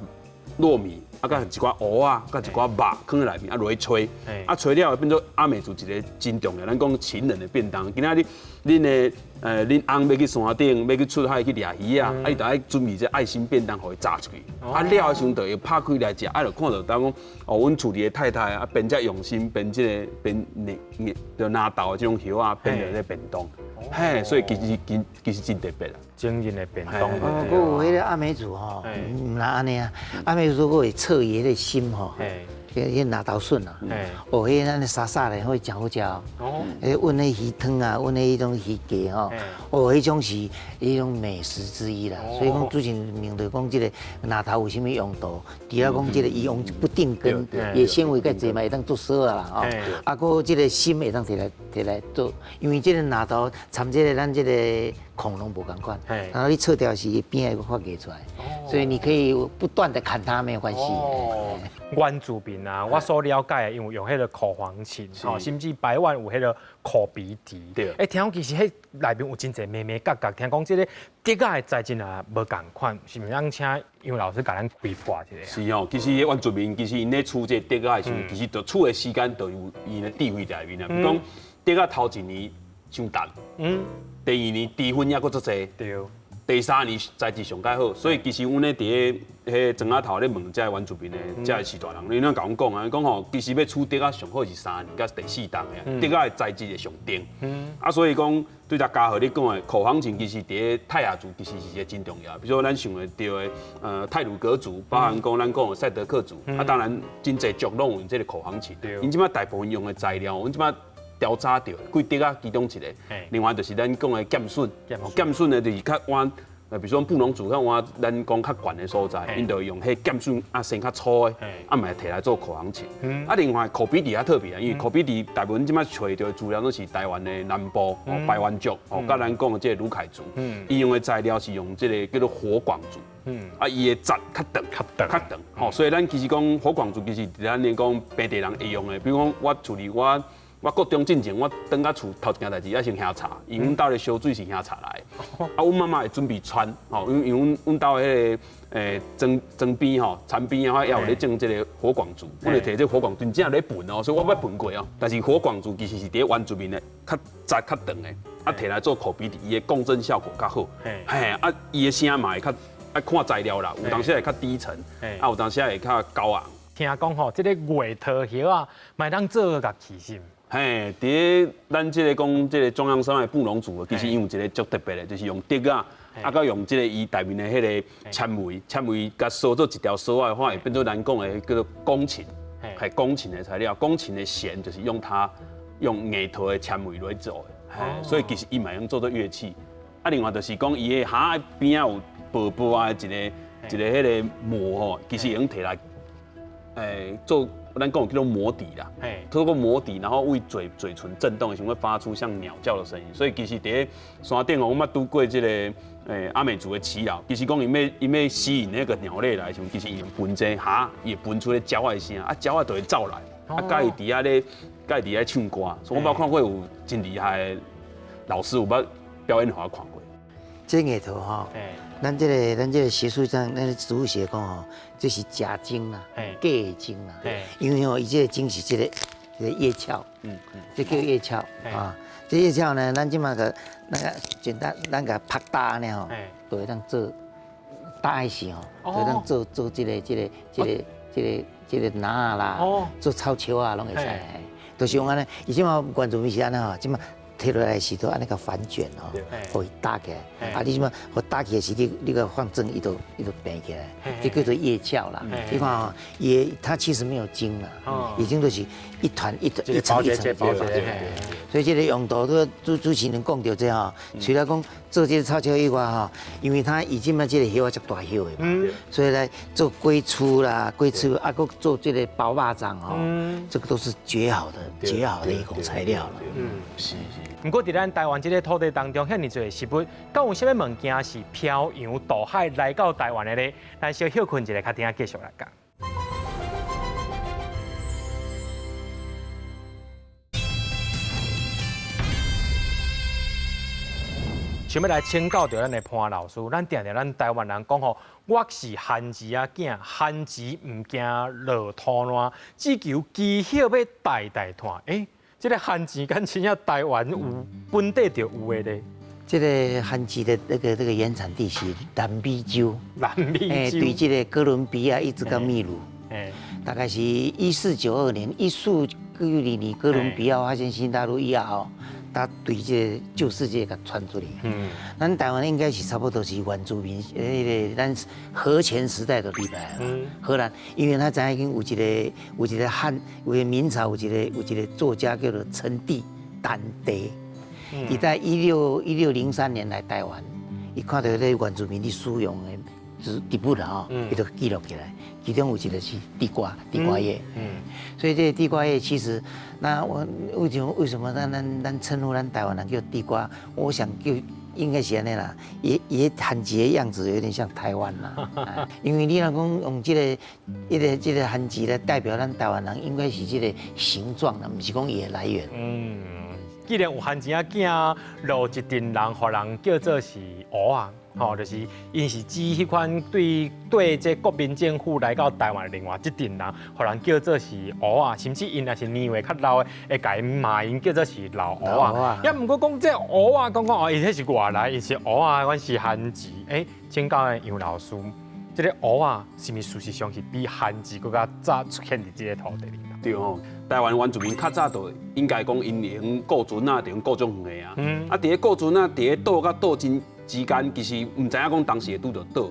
糯米。啊，甲一寡蚵啊，甲一寡肉放在内面，啊落去吹，啊吹了变做阿美族一个真重要，咱讲情人的便当。今仔日恁翁要去山顶，要去出海去掠鱼啊，啊伊就爱准备这爱心便当，互伊炸出去。啊了的时候就会拍开来食，啊就看到当讲哦，阮厝里的太太啊，编遮用心编这个就拿豆的这种叶啊，编着这便当。嘿，所以其实真特别啦，精进的便当。哦，佮有迄个阿美族吼，唔啦安尼啊，阿美族佮会测伊个心吼，迄拿豆笋啊，哦，迄咱沙沙的会真好食哦。迄阮迄鱼汤啊，阮迄种鱼鸡吼，哦，迄种是迄种美食之一啦。所以讲主持人明就讲即个拿豆有啥物用途？除了讲即个伊用不定根，伊纤维较济嘛，会当做烧啦吼。啊，佮即个心会当摕来做，因为即个拿豆掺即个咱即个孔拢无共款，然后你切掉时边会发芽出来，所以你可以不断的砍它没有关系。原住民啊，我所了解的，因为用迄个口簧琴，吼，甚至台湾有迄个口鼻笛。对。听讲其实迄内面有真侪咩咩角角，听讲这个笛仔的材质也无共款，是毋是咱请杨老师甲咱规划一下？是哦，其实原住民其实因咧处这笛仔的时候，其实就处的时间就有伊的地位在内面啊。比如讲笛仔头一年上淡，第二年低分也佫足济。对。第三年材质上介好，所以其实阮咧伫迄庄仔头咧问遮原住民咧，遮是大人，因为甲阮讲啊，讲吼，其实要出笛仔上好是3年，甲第4档的，笛仔的材质会上顶。啊，所以讲对大家和你讲的口簧琴，其实伫泰雅族其实是一个真重要。比如说咱想会到的泰鲁格族，包含讲咱讲的赛德克族，啊，当然真侪族拢有这个口簧琴。因即摆大部分用的材料，阮即摆调查到，贵笛仔其中一个，另外就是咱讲的剑笋，剑笋呢就是较弯，比如说布农族较弯，咱讲较悬的所在，因就用迄剑笋啊，生较粗的，啊，嘛摕来做口簧琴。啊，另外口鼻笛较特别啊，因为口鼻笛大部分即摆找到的资料都是台湾的南部排湾族，甲咱讲的这个鲁凯族，伊用的材料是用这个叫做火广族。啊，伊的节较长，所以咱其实讲火广族其实咱咧讲本地人会用的，比如讲我处理我我国中进前，我等到厝头一件代志要先喝茶，因为阮兜的烧水是喝茶来的。啊，阮妈妈会准备穿，吼，因为阮兜的迄个装边吼，餐边啊，要有咧种这个火广竹，我就摕这火广竹真正咧喷哦，所以我捌喷过哦。但是火广竹其实是伫原住民的较窄较长的，啊，摕来做口鼻底，伊的共振效果较好。嘿，啊，伊的声嘛会较爱看材料啦，有当时会较低沉，啊，有当时会较高昂。听讲吼，这个月桃叶啊，买当做乐器是。嘿，伫咱这个讲这个中央山脉布农族，其实因有一个足特别的，就是用竹啊，啊，佮用这个伊内面的迄个纤维，佮烧做一条绳的话，会变做咱讲的叫做弓琴，系弓琴的材料。弓琴的弦就是用硬头的纤维来做的，所以其实伊嘛用做做乐器。啊，另外就是讲伊的下边啊有薄薄啊一个迄个膜吼，其实会用摕来做。咱讲叫做膜底啦，透过膜底，然后为嘴唇震动的时候会发出像鸟叫的声音。所以其实伫山顶哦，我捌拄过这个阿美族的耆老，其实讲伊要吸引那个鸟类来的时候，其实伊用喷这哈，也喷出咧鸟的声，啊鸟啊就会走来，啊甲伊伫遐咧，甲伊伫遐唱歌。所以我捌看过有真厉害的老师有捌表演互我看过。这个头哈，咱这个学术上，咱植物学讲吼，这是假茎啦，假的茎啦，因为吼，伊这个茎是这个叶鞘，这叫叶鞘啊。这叶鞘呢，咱即马个那个简单，咱个拍打呢吼，就会当做打时吼，就会当做这个拿啦，做草球啊，拢会使。就是用安尼，伊即马原住民是安尼吼，即马。摕落来时都安尼个反卷哦，互伊打起来。啊，你即马互打起来时，你个放正，伊就平起来，这叫做叶鞘啦。你看哦，它其实没有茎啦，已经都是一团一层一层。所以这个用途都主持人讲到这吼，除了讲做这个草球以外吼，因为它已经嘛这个叶啊足大叶的嘛，所以来做龟厝啦，啊，搁做这个包肉粽哦，这个都是绝好的一种材料了。是。不过，在咱台湾这个土地当中，遐尼侪食物，敢有啥物物件是漂洋渡海来到台湾的咧？咱小休困一下，较听继续来讲。想要来请教到咱的潘老师，咱定咱台湾人讲吼，我是汉字仔囝，汉字唔惊落土烂，只求基业要代代传。这个汉字敢真正台湾有本地就有的咧。这个汉字的那个原产地是南美洲，对这个哥伦比亚一直到秘鲁，大概是1492年1492年哥伦比亚发现新大陆以后，他对这个旧世界给传出来。咱台湾应该是差不多是原住民，咱荷钱时代就离开了。荷兰，因为他知影有一个有一个明朝有一个作家叫做陈帝丹地，伊在1603年来台湾，伊看到咧原住民的使用的植物啦吼，伊就记录起来。其中有一个是地瓜叶，所以这个地瓜叶其实，那我为什么咱称呼咱台湾人叫地瓜？我想就应该是安尼啦，也汉字的样子有点像台湾啦，因为你若讲用这个汉字来代表咱台湾人，应该是这个形状啦，不是讲伊的来源。既然有汉字仔囝落一阵人，互人叫做是蚵仔。吼，就是因是指迄款对这国民政府来到台湾另外一阵人，互人叫做是蚵仔，甚至因若是年岁较老的，会甲因骂因叫做是老蚵仔。也毋过讲这蚵仔，讲哦，伊迄是外来，伊是蚵仔，阮是汉字。请教杨老师，这个蚵仔是毋是事实上是比汉字更加早出现伫这个土地里？对吼，台湾原住民较早就应该讲因用固船啊，用各种远的啊。啊，伫个固船啊，伫个岛甲岛之间，其实唔知影讲当时会拄到岛。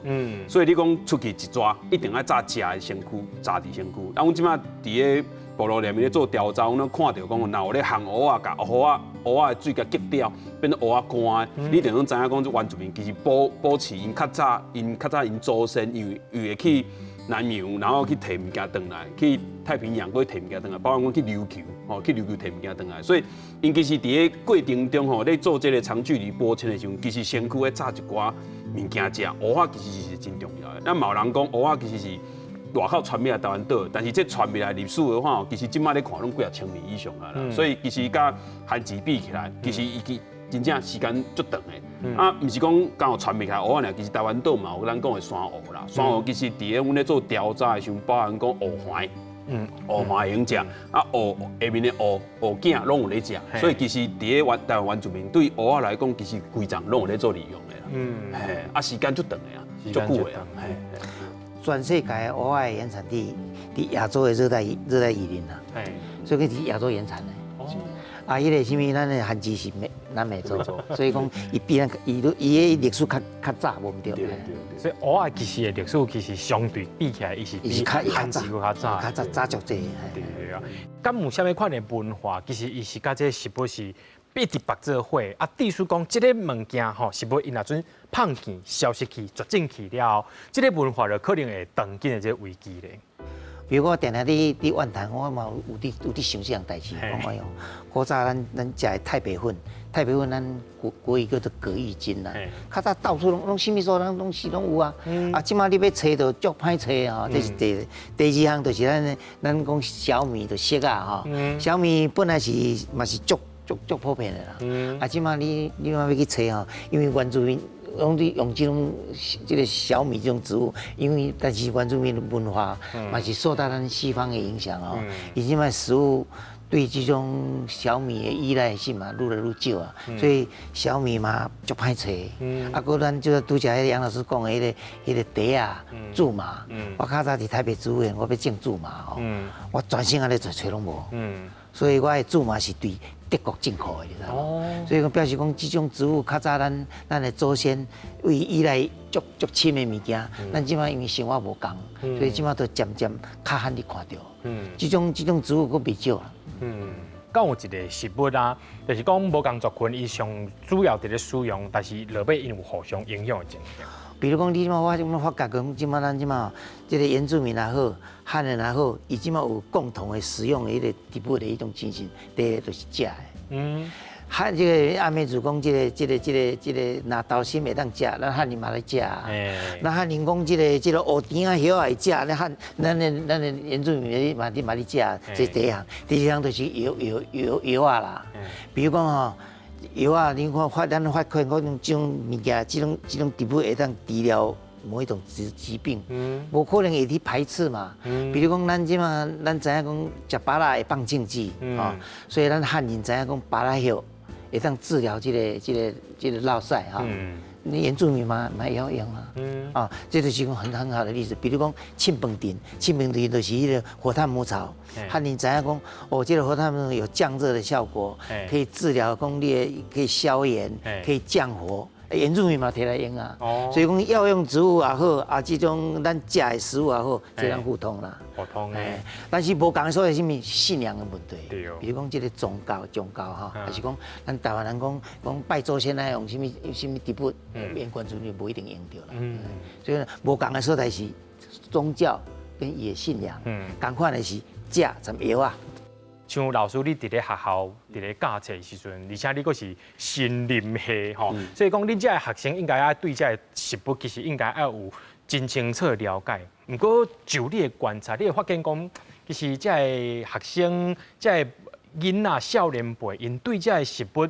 所以你讲出去一抓，一定要炸食的身躯，炸伫身躯。啊，阮即马伫个部落里面咧做调查，阮看到讲，若有咧烘蚵仔，甲蚵仔的水甲激掉，变做蚵仔干，你就能知影讲，原住民其实保持因较早因祖先，又会去南洋，然后去摕物件回来，去太平洋去摕物件回来，包括讲去琉球，去琉球摕物件回来。所以，因其实伫个过程中咧做这个长距离波迁的时候，其实身躯咧炸一寡物件食，蚵仔其实是真重要的。咱嘛有人讲蚵仔其实是外口传入来台湾岛，但是这传入来历史的话，其实即摆咧看拢几啊千年以上啊啦，所以其实甲汉字比起来，其实伊真正时间足长的。啊，毋是讲刚好传入来蚵仔尔，其实台湾岛嘛有咱讲的山蚵啦，山蚵其实伫咧阮咧做调查的时候，包含讲蚵环。蚵嘛会用食，啊蚵下面的蚵囝拢有咧食，所以其实伫咧台湾原住民对蚵仔来讲，其实规丛拢有咧做利用的啦。嘿，啊时间足长的啊，足久的啊。全世界的蚵仔的原产地伫亚洲的热带雨林啦，所以伫亚洲原产的。啊，迄个什么，咱的汉字是南美洲，所以讲伊比咱伊的历史较早，无毋对。所以蚵仔其实的历史其实相对比起来，伊是比汉字佫较早，早足济。对啊，敢有啥物款的文化，其实伊是甲这是不是一直白做伙啊？意思讲，这个物件吼，是不因若阵放弃、消失去、绝种去了后，这个文化就可能会当今的这个危机咧。比如我定定伫万谈，我嘛有伫想这样代志，讲哎哟，古早咱食的太白粉，咱国语叫做葛玉金啦，较早到处拢什么所人拢有啊，啊，即马你要找到足歹找啊，这是第二项就是咱讲小米的色啊哈，小米本来是嘛是足普遍的啦，啊，即马你要去找吼，因为原住民。用这个小米这种植物，因为但是原住民的文化嘛是受到咱西方的影响哦，以及嘛食物对这种小米的依赖性嘛愈来愈少啊，所以小米嘛足歹找。啊，搁咱就拄则杨老师讲的迄个茶啊、苎麻，我较早伫台北植物园，我要种苎麻哦，我全身安尼找拢无，所以我的苎麻是对。德国进口的，你知道吗？所以讲表示讲，这种植物较早咱的祖先为依赖足深的物件，咱即摆因为生活无共，所以即摆都渐渐较罕去看到。这种植物佫未少啦。敢有一个食物啊，就是讲无共族群伊上主要伫咧使用，但是落尾因有互相影响的情形。比如讲，你即摆我发觉讲，即摆咱即摆这个原住民也好，汉人也好，伊即摆有共同的使用的迄个植物的一种情形，第一就是食的。汉这个阿美族讲，这个拿豆心会当食，咱汉人嘛来食。那汉人讲，这个蚵甜啊、叶啊会食，咱的原住民嘛咧食，这第一项。第二项就是药啊啦，比如讲吼。药啊，你看咱发现讲这种物件，这种植物会当治疗某一种疾病，无可能会去排斥嘛。比如讲，咱即马咱知影讲食芭乐会放禁忌，所以咱汉人知影讲芭乐叶会当治疗这个落屎哈。你原住民嘛也要用啊，这就是一个很好的例子。比如讲庆本丁就是迄个火炭母草，汉人知影讲哦，这个火炭母草有降热的效果，可以治疗讲你可以消炎，可以降火。原住民嘛摕来用啊，所以讲药用植物也好，啊这种咱食的食物也好，这样互通啦。互通诶，但是无讲说是什么信仰的问题，比如讲这个宗教哈，还是讲咱台湾人讲拜祖先来用什么植物，原住民不一定用到啦。所以无讲的所在是宗教跟伊的信仰，同款的是食什么药啊。像老师你伫咧学校伫咧教册的时阵，而且你佫是森林系吼，所以讲你这学生应该要对这食物其实应该要有真清楚的了解。不过就你的观察，你会发现讲，其实这学生、这囡仔、少年辈，因对这食物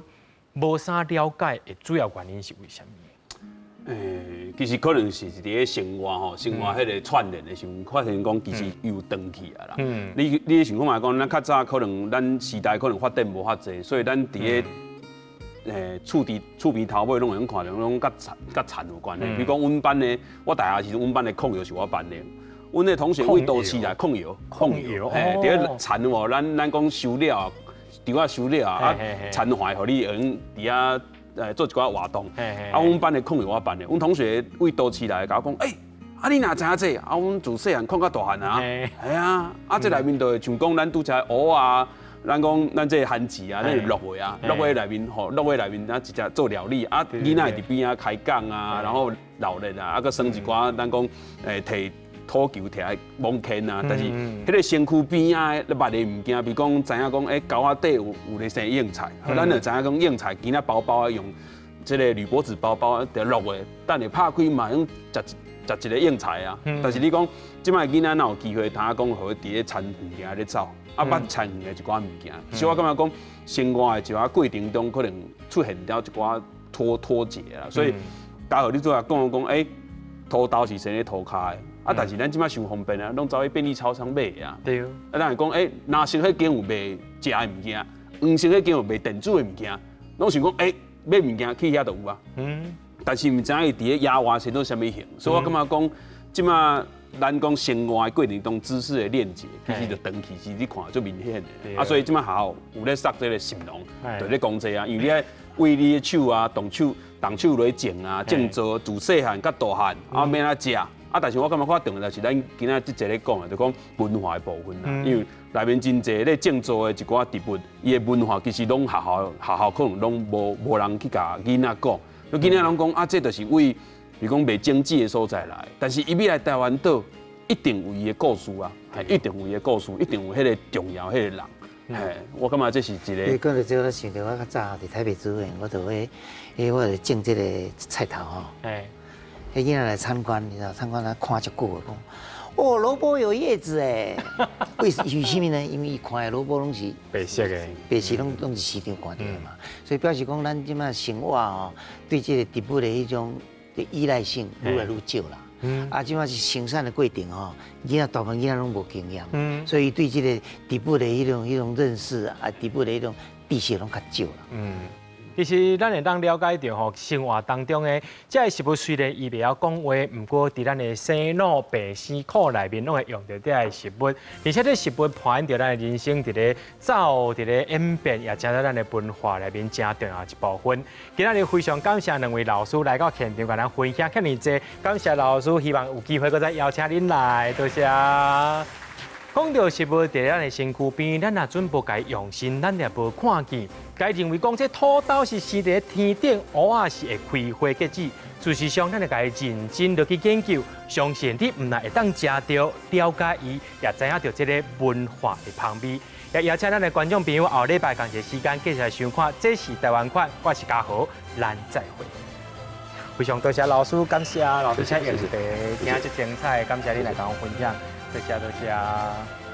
无啥了解的主要原因是为什么？其实可能是伫咧生活吼，生活迄个串联的时候，发现讲其实又长去啊啦。你想看嘛讲，咱较早可能咱时代可能发展无遐济，所以咱伫咧厝边头尾拢会用看到拢甲田有关的。比如讲，阮班的，我大学时阵，阮班的控油是我班的。阮的同学为都市来控油，伫咧田哦，咱讲收了，除啊收了啊，田坏，互你用伫遐。做一寡活动，啊，阮班的控油我班的，阮同学为都市来甲我讲，啊，你哪知影这？啊，阮自细汉看到大汉啊，系啊，啊，这内面就像讲咱拄则蚵啊，咱讲咱这番薯啊，咱是落尾啊，落尾内面吼，落尾内面咱直接做料理，啊，囡仔伫边啊开讲啊，然后闹热啊，啊，佮生一寡咱讲摕。土球摕来蒙坑啊，但是迄个身躯边啊，咧捌的物件，比如讲知影讲，狗仔底有咧生硬菜，咱就知影讲硬菜，今仔包包啊用这个铝箔纸包包，就落的，等下拍开嘛用食食一个硬菜啊。但是你讲，即摆囡仔哪有机会，他讲互伫咧餐园咧走，捌餐园的一寡物件。所以我感觉讲，生活的一寡过程中，可能出现了一寡脱节啦。所以，嘉豪你做下讲，土豆是生咧涂骹的。但是咱即摆伤方便啊，拢走去便利超商买啊。对。咱会讲，若是迄间有卖食的物件，黄色迄间有卖电子的物件，拢想讲，买物件去遐就有啊。但是唔知伊伫咧野外生做啥物型，所以我感觉讲，即摆咱讲生活的过程中知识的链接，其实就长期是你看最明显的。所以即摆学校有咧塞这个心农，就咧讲这啊，因为你为你的手啊，动手来种啊，种做自细汉甲大汉，免啊食。但是我感觉较重要就是咱今仔即节咧讲的，就讲文化的部分啦。因为内面真侪咧种植的一寡植物，伊的文化其实拢学校可能拢无人去甲囡仔讲。囡仔拢讲这就是为，比如讲卖经济的所在来。但是伊要来台湾岛，一定有伊的故事啊，一定有伊的故事，一定有迄个重要迄个人。我感觉这是一个。你讲到这，我想到我较早伫台北主任，我就我就种这个菜头吼。迄囡仔来参观，你知道参观他看足久讲，哦，萝卜有叶子哎，为什么呢？因为伊看的萝卜拢是白色的，白色拢是市场看到的嘛，所以表示讲咱即摆生活哦，对这个植物的迄种依赖性愈来愈少啦。即摆是生产的过程吼，大部分囡仔拢无经验，所以对这个植物的迄种认识啊，植物的迄种知识拢较少啦。其实咱会当了解到吼，生活当中的这个食物虽然伊袂晓讲话，不过伫咱的洗脑病死库内面拢会用到这个食物，而且这食物反映着咱的人生伫咧走，伫咧演变，也成了咱的文化内面真重要一部分。今日非常感谢两位老师来到现场，甲咱分享遐尼济，感谢老师，希望有机会再邀请恁来，多谢。讲到食物伫咱的身躯边，咱若准备该用心，咱也无看见。该认为讲这土豆是生伫天顶，蚵仔是会开花结籽。事实上，咱要该认真落去研究，相信你唔但会当食到、了解伊，也知影到这个文化的香味。也邀请咱的观众朋友后礼拜同一时间继续来收看，这是台湾款，我是嘉豪，咱再会。非常多谢老师，感谢老师请用地，今日精彩，感谢你来跟我分享。多谢。